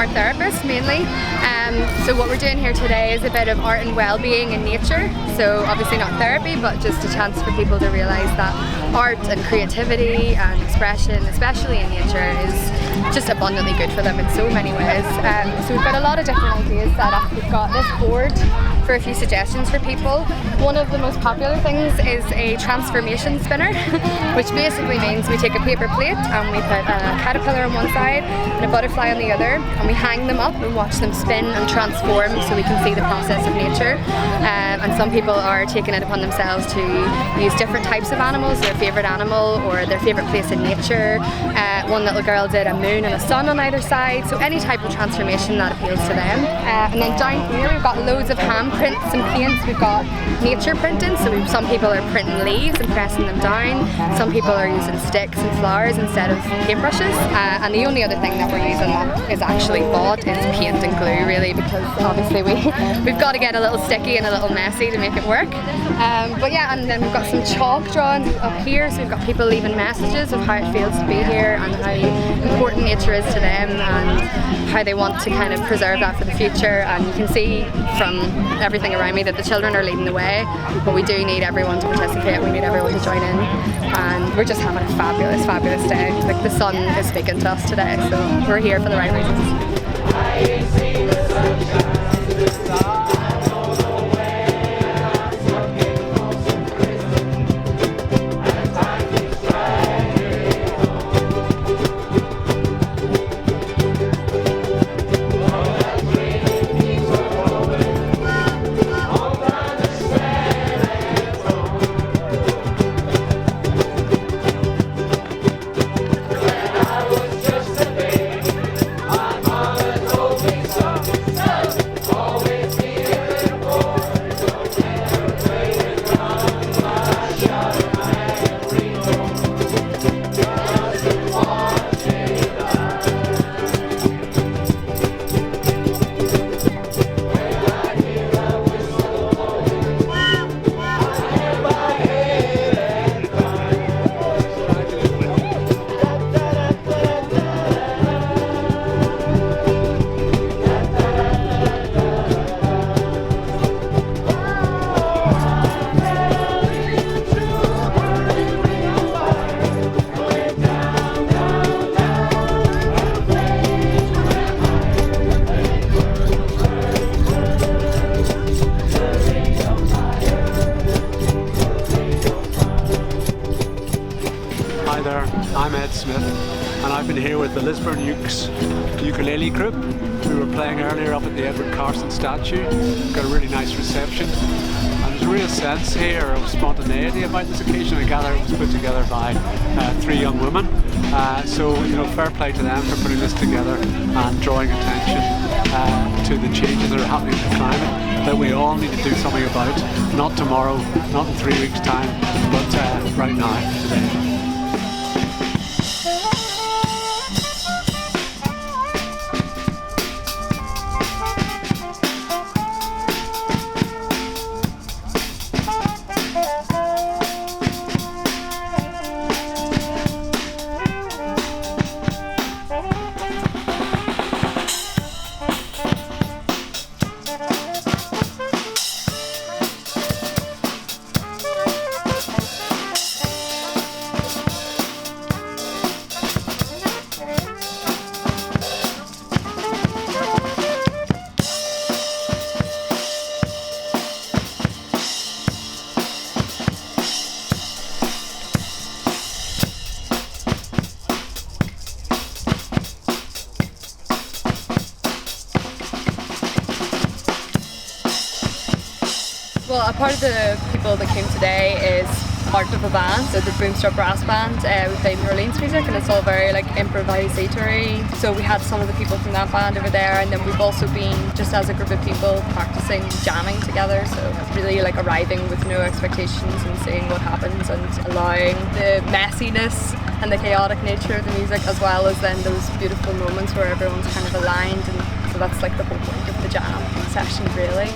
art therapist mainly. So what we're doing here today is a bit of art and well-being in nature. So obviously not therapy, but just a chance for people to realise that art and creativity and expression, especially in nature, is just abundantly good for them in so many ways. So we've got a lot of different ideas set up. We've got this board for a few suggestions for people. One of the most popular things is a transformation spinner, which basically means we take a paper plate and we put a caterpillar on one side and a butterfly on the other, and we hang them up and watch them spin and transform so we can see the process of nature. And some people are taking it upon themselves to use different types of animals, their favourite animal or their favourite place in nature. One little girl did a moon and a sun on either side, so any type of transformation that appeals to them. And then down here we've got loads of hand prints and paints. We've got nature printing, so some people are printing leaves and pressing them down. Some people are using sticks and flowers instead of paintbrushes. And the only other thing that we're using that is actually bought is paint and glue, really, because obviously we've got to get a little sticky and a little messy to make it work. But yeah, and then we've got some chalk drawings up here, so we've got people leaving messages of how it feels to be here and how important nature is to them and how they want to kind of preserve that for the future. And you can see from everything around me that the children are leading the way, but we do need everyone to participate, we need everyone to join in, and we're just having a fabulous, fabulous day. Like, the sun is speaking to us today, so we're here for the right reasons. Ukulele group who were playing earlier up at the Edward Carson statue. Got a really nice reception, and there's a real sense here of spontaneity about this occasion. I gather it was put together by 3 young women, so you know, fair play to them for putting this together and drawing attention to the changes that are happening in the climate that we all need to do something about, not tomorrow, not in 3 weeks time, but right now, today. Well, a part of the people that came today is part of a band, so the Boomstrap Brass Band. We play New Orleans music and it's all very like improvisatory. So we had some of the people from that band over there, and then we've also been just as a group of people practicing jamming together. So really like arriving with no expectations and seeing what happens and allowing the messiness and the chaotic nature of the music, as well as then those beautiful moments where everyone's kind of aligned, and so that's like the whole point of the jam session, really.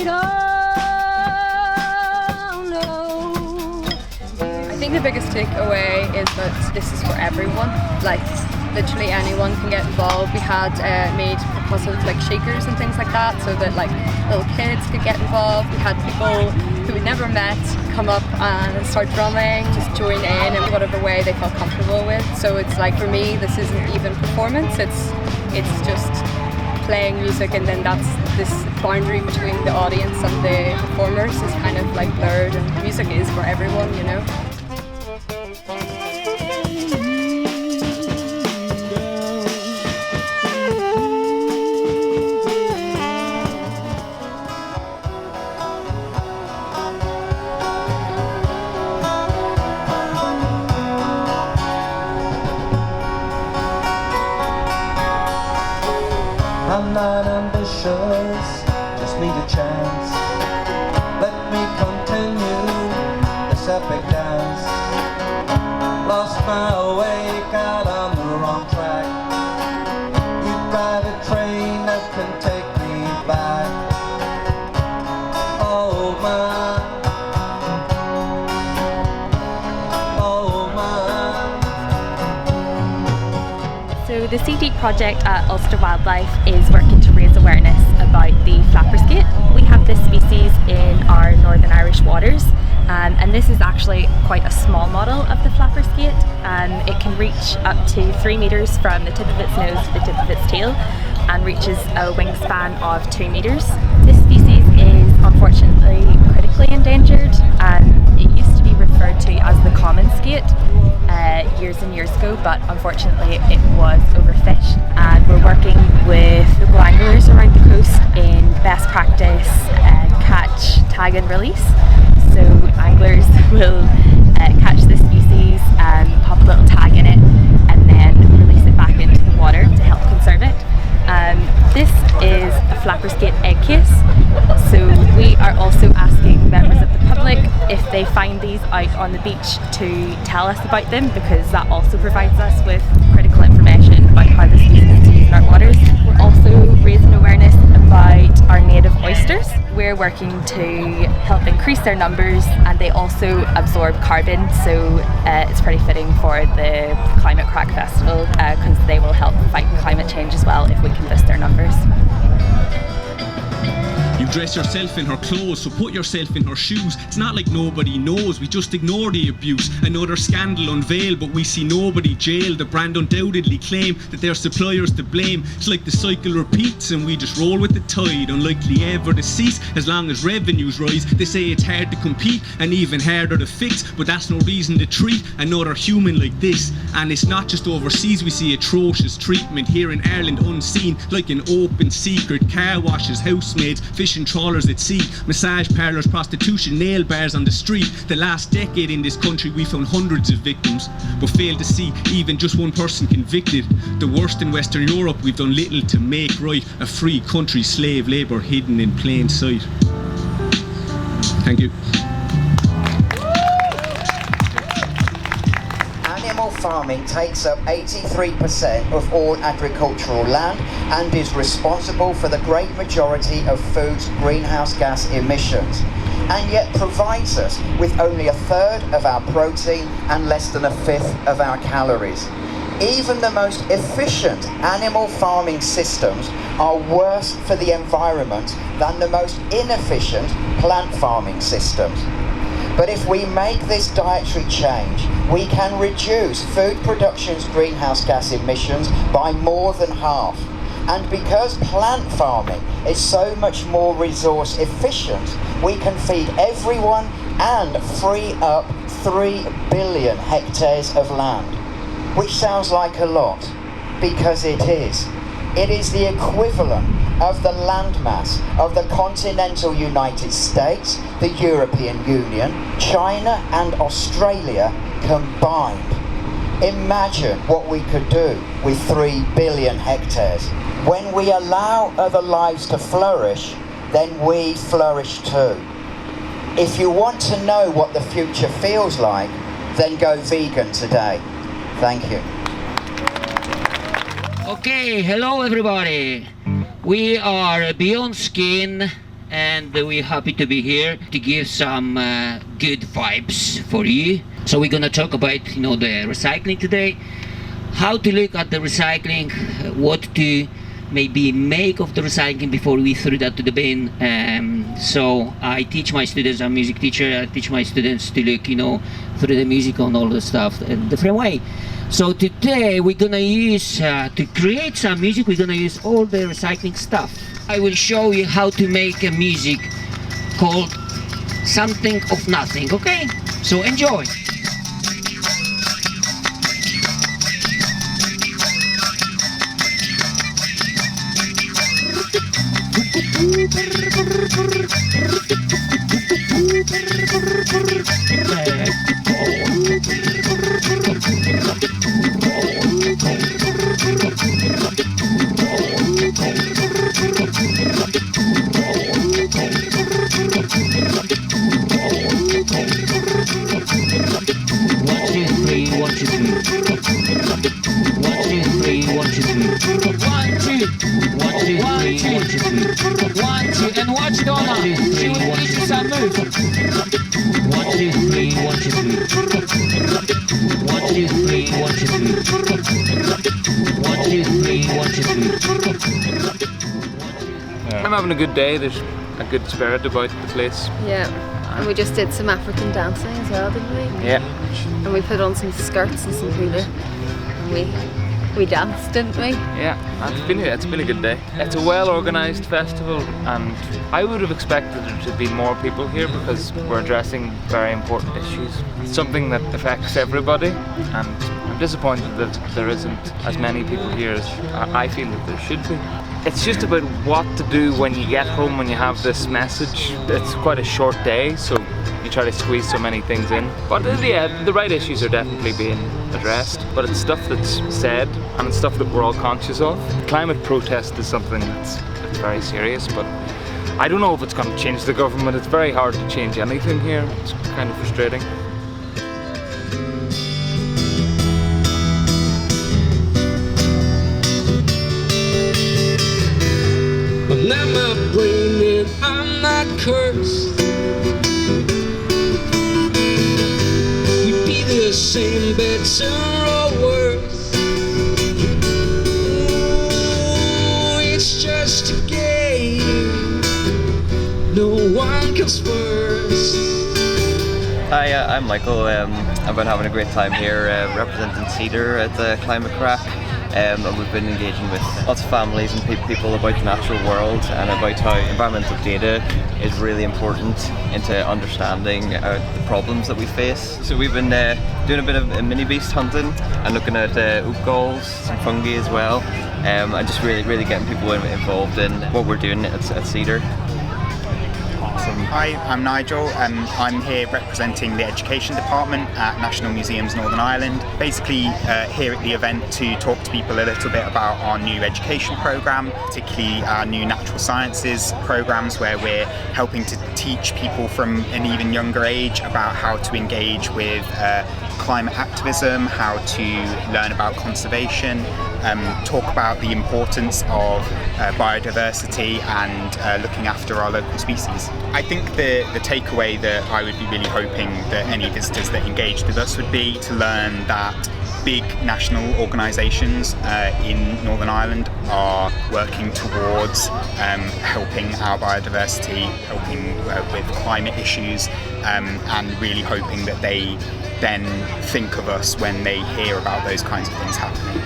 I think the biggest takeaway is that this is for everyone. Like, literally anyone can get involved. We had made percussive like shakers and things like that, so that like little kids could get involved. We had people who we'd never met come up and start drumming, just join in whatever way they felt comfortable with. So it's like, for me, this isn't even performance. It's just playing music, and then that's this boundary between the audience and the performers is kind of like blurred, and music is for everyone, you know. I'm not ambitious, just need a chance. Let me continue this epic dance. Lost my way, got on the wrong track. You drive a train that can take me back. Oh my, oh my. So the CD project at Ulster Wildlife is working to raise awareness about the flapper skate. We have this species in our Northern Irish waters, and this is actually quite a small model of the flapper skate. It can reach up to 3 metres from the tip of its nose to the tip of its tail, and reaches a wingspan of 2 metres. This species is unfortunately critically endangered. It used to be referred to as the common skate years and years ago, but unfortunately it was overfished, and we're working with local anglers around the coast in best practice catch, tag and release. So anglers will catch this species, pop a little tag in it, and then release it back into the water to help conserve it. This is a flapper skate egg case, so we are also asking members of the public if they find these out on the beach to tell us about them, because that also provides us with critical information about how the species is used in our waters. We're also raising awareness about our native oysters. We're working to help increase their numbers, and they also absorb carbon, so it's pretty fitting for the Climate Craic Festival, because they will help fight climate change as well if we can boost their numbers. You dress yourself in her clothes, so put yourself in her shoes. It's not like nobody knows, we just ignore the abuse. Another scandal unveiled, but we see nobody jailed. The brand undoubtedly claim that their suppliers to blame. It's like the cycle repeats and we just roll with the tide, unlikely ever to cease as long as revenues rise. They say it's hard to compete and even harder to fix, but that's no reason to treat another human like this. And it's not just overseas, we see atrocious treatment here in Ireland unseen, like an open secret. Car washes, housemaids, fishing trawlers at sea, massage parlours, prostitution, nail bars on the street. The last decade in this country we found hundreds of victims, but failed to see even just one person convicted. The worst in Western Europe, we've done little to make right. A free country, slave labour hidden in plain sight. Thank you. Animal farming takes up 83% of all agricultural land and is responsible for the great majority of food's greenhouse gas emissions, and yet provides us with only 1/3 of our protein and less than 1/5 of our calories. Even the most efficient animal farming systems are worse for the environment than the most inefficient plant farming systems. But if we make this dietary change, we can reduce food production's greenhouse gas emissions by more than half. And because plant farming is so much more resource efficient, we can feed everyone and free up 3 billion hectares of land. Which sounds like a lot, because it is. It is the equivalent of the landmass of the continental United States, the European Union, China and Australia combined. Imagine what we could do with 3 billion hectares. When we allow other lives to flourish, then we flourish too. If you want to know what the future feels like, then go vegan today. Thank you. Okay, hello everybody. We are Beyond Skin and we're happy to be here to give some good vibes for you. So we're gonna talk about, the recycling today, how to look at the recycling, what to maybe make of the recycling before we throw that to the bin. So I teach my students, I'm a music teacher, I teach my students to look, through the music and all the stuff in a different way. So today we're gonna use, to create some music, we're gonna use all the recycling stuff. I will show you how to make a music called Something of Nothing, okay? So enjoy! And watch Donna, she will teach you some moves. 1, 2, 3, 1, 2, 3. 1, 2, 3, 1, 2, 3. 1, 2, 3, 1, 2, 3. I'm having a good day, there's a good spirit about the place. Yeah, and we just did some African dancing as well, didn't we? Yeah. And we put on some skirts and some hula. And we danced, didn't we? Yeah, it's been a good day. It's a well-organised festival, and I would have expected there to be more people here because we're addressing very important issues. It's something that affects everybody, and I'm disappointed that there isn't as many people here as I feel that there should be. It's just about what to do when you get home when you have this message. It's quite a short day, so you try to squeeze so many things in. But yeah, the right issues are definitely being addressed, but it's stuff that's said and it's stuff that we're all conscious of. Climate protest is something that's very serious, but I don't know if it's going to change the government. It's very hard to change anything here. It's kind of frustrating. Let my brain in, I'm not cursed. We'd be the same, better or worse. Ooh, it's just a game, no one comes first. Hi, I'm Michael. I've been having a great time here representing Cedar at the Climate Craic. And we've been engaging with lots of families and people about the natural world and about how environmental data is really important into understanding the problems that we face. So we've been doing a bit of mini beast hunting and looking at oak galls, some fungi as well, and just really getting people involved in what we're doing at Cedar. Hi, I'm Nigel and I'm here representing the Education Department at National Museums Northern Ireland. Basically here at the event to talk to people a little bit about our new education programme, particularly our new natural sciences programmes where we're helping to teach people from an even younger age about how to engage with climate activism, how to learn about conservation, talk about the importance of biodiversity and looking after our local species. I think the takeaway that I would be really hoping that any visitors that engaged with us would be to learn that big national organisations in Northern Ireland are working towards helping our biodiversity, helping with climate issues, and really hoping that they then think of us when they hear about those kinds of things happening.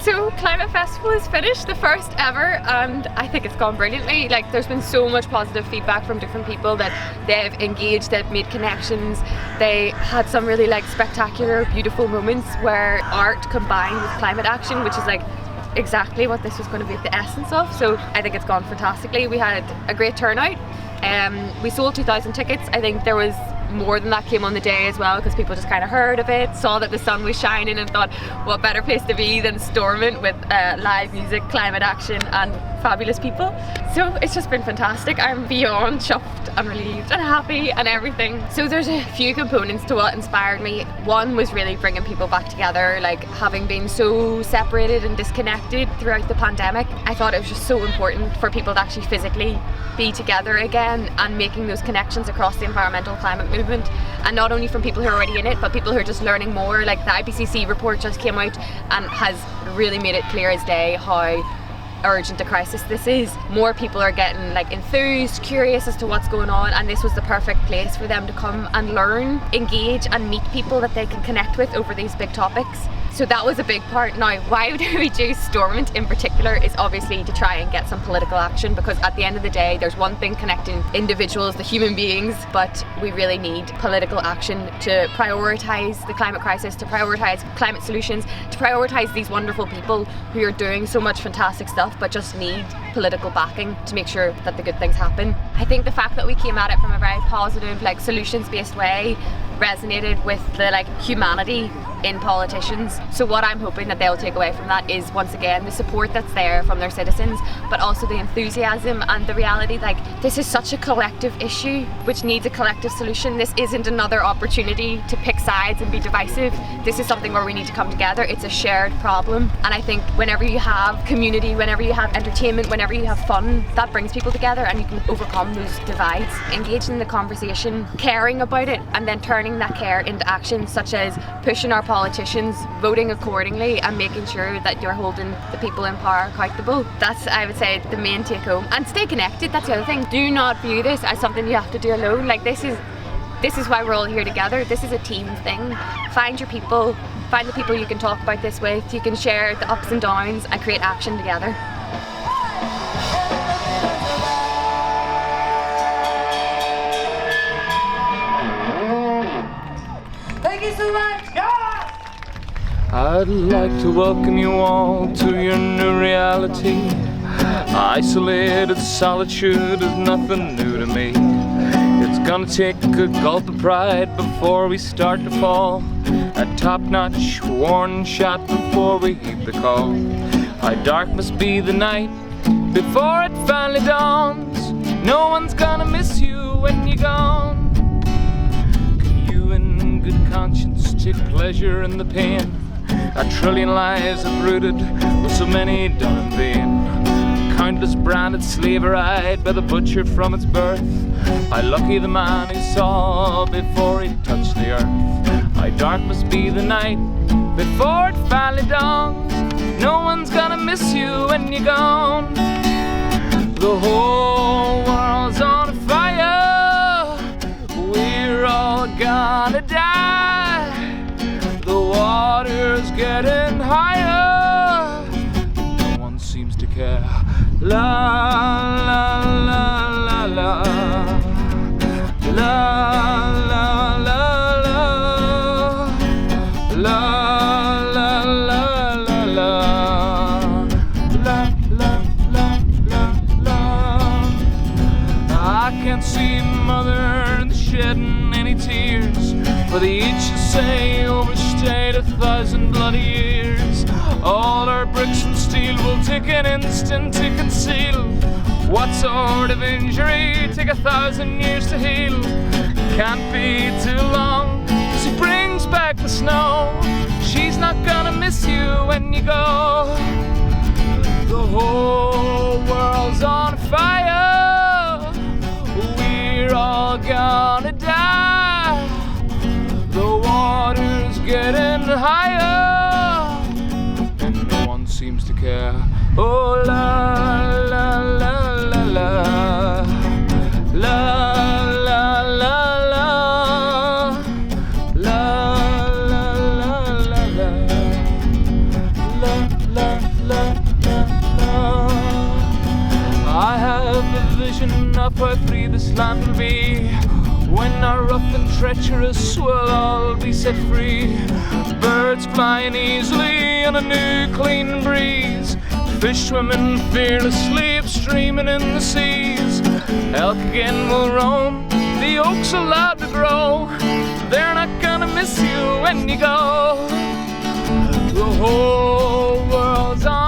So Climate Festival is finished, the first ever, and I think it's gone brilliantly. Like, there's been so much positive feedback from different people that they've engaged, they've made connections. They had some really spectacular, beautiful moments where art combined with climate action, which is exactly what this was going to be the essence of. So I think it's gone fantastically. We had a great turnout. We sold 2,000 tickets. I think there was more than that came on the day as well, because people just kind of heard of it, saw that the sun was shining and thought, what better place to be than Stormont with live music, climate action and fabulous people. So it's just been fantastic. I'm beyond chuffed and relieved and happy and everything. So there's a few components to what inspired me. One was really bringing people back together, like having been so separated and disconnected throughout the pandemic. I thought it was just so important for people to actually physically be together again and making those connections across the environmental climate movement, and not only from people who are already in it, but people who are just learning more. Like the IPCC report just came out and has really made it clear as day how urgent a crisis this is. More people are getting like enthused, curious as to what's going on, and this was the perfect place for them to come and learn, engage and meet people that they can connect with over these big topics. So that was a big part. Now, why do we choose Stormont in particular is obviously to try and get some political action, because at the end of the day, there's one thing connecting individuals, the human beings, but we really need political action to prioritise the climate crisis, to prioritise climate solutions, to prioritise these wonderful people who are doing so much fantastic stuff but just need political backing to make sure that the good things happen. I think the fact that we came at it from a very positive, like solutions-based way resonated with the like humanity in politicians. So what I'm hoping that they'll take away from that is, once again, the support that's there from their citizens, but also the enthusiasm and the reality, like this is such a collective issue which needs a collective solution. This isn't another opportunity to pick sides and be divisive. This is something where we need to come together. It's a shared problem, and I think whenever you have community, whenever you have entertainment, whenever you have fun, that brings people together and you can overcome those divides. Engaging in the conversation, caring about it, and then turning that care into action, such as pushing our politicians, voting accordingly and making sure that you're holding the people in power accountable. That's, I would say, the main take home. And stay connected, that's the other thing. Do not view this as something you have to do alone. Like this is why we're all here together. This is a team thing. Find your people, find the people you can talk about this with. You can share the ups and downs and create action together. Thank you so much! I'd like to welcome you all to your new reality. Isolated solitude is nothing new to me. It's gonna take a gulp of pride before we start to fall. A top-notch warning shot before we heed the call. How dark must be the night before it finally dawns. No one's gonna miss you when you're gone. Can you in good conscience take pleasure in the pain? A trillion lives uprooted with so many done in vain. Countless branded slaveried by the butcher from its birth. How lucky the man who saw before he touched the earth. How dark must be the night before it finally dawns. No one's gonna miss you when you're gone. The whole world's on fire. We're all gonna die. The water's getting higher. No one seems to care. La la la la la. La la la la. La la la la la. La la la la la. I can't see mother shedding any tears, for they each say overstayed 1,000 bloody years. All our bricks and steel will take an instant to conceal. What sort of injury take 1,000 years to heal? Can't be too long. She brings back the snow. She's not gonna miss you when you go. The whole world's on fire. We're all gonna die. The water's getting higher, and no one seems to care. Oh la la la la la. La la la la. La la la la la. La la la la la. I have a vision of how free this land will be When our rough and treacherous will all be set free, birds flying easily on a new clean breeze, fish swimming fearlessly upstreaming in the seas. Elk again will roam, the oaks allowed to grow, they're not gonna miss you when you go. The whole world's on